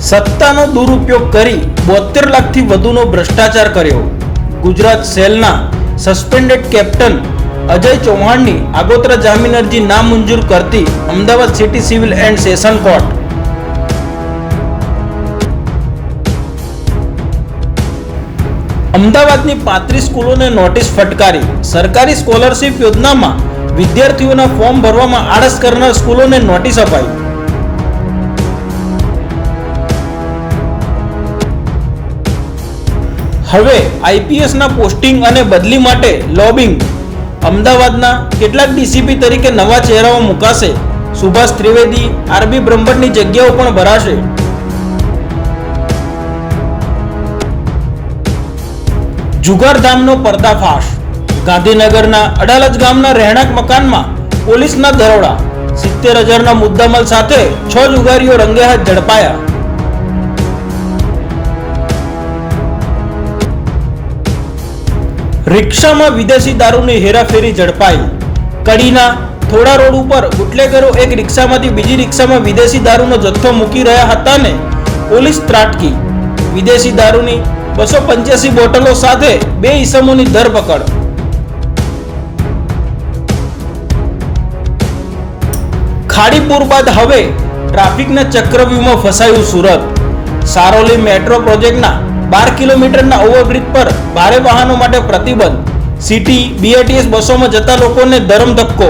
સત્તાનો દુરુપયોગ કરી 72 લાખથી વધુનો ભ્રષ્ટાચાર કર્યો. ગુજરાત સેલના સસ્પેન્ડેડ કેપ્ટન અજય ચૌહાણની આગોતરા જામીન અરજી નામંજૂર કરતી Ahmedabad city civil and session court. અમદાવાદની 35 સ્કૂલોને નોટિસ ફટકારી. સરકારી સ્કોલરશિપ યોજનામાં વિદ્યાર્થીઓના ફોર્મ ભરવામાં આળસ કરનાર સ્કૂલોને નોટિસ અપાઈ. હવે આઈપીએસના પોસ્ટિંગ અને બદલી માટે લોબિંગ. અમદાવાદના કેટલાક ડીસીપી તરીકે નવા ચહેરાઓ મુકાશે. સુભાષ ત્રિવેદી, આરબી બ્રહ્મભટ્ટની જગ્યાઓ પણ ભરાશે. જુગારધામનો પર્દાફાશ. ગાંધીનગરના અડાલજ ગામના રહેણાંક મકાનમાં પોલીસના દરોડા. 70,000ના મુદ્દામાલ સાથે 6 જુગારીઓ રંગે હાથ ઝડપાયા. રિક્ષામાં વિદેશી દારૂની હેરાફેરી ઝડપાઈ. કડીના થોડા રોડ ઉપર બુટલેગરો એક રિક્ષામાંથી બીજી રિક્ષામાં વિદેશી દારૂનો જથ્થો મૂકી રહ્યા હતા ને પોલીસ ત્રાટકી. વિદેશી દારૂની 285 બોટલો સાથે 2 ઈસમોની ધરપકડ. ખાડીપુર બાદ હવે ટ્રાફિકના ચક્રવ્યૂહમાં ફસાયું સુરત. સારોલી મેટ્રો પ્રોજેક્ટના 12 કિલોમીટરના ઓવરબ્રિજ પર ભારે વાહનો માટે પ્રતિબંધ. સિટી બીઆરટીએસ બસોમાં જતા લોકોને ધરમ ધક્કો.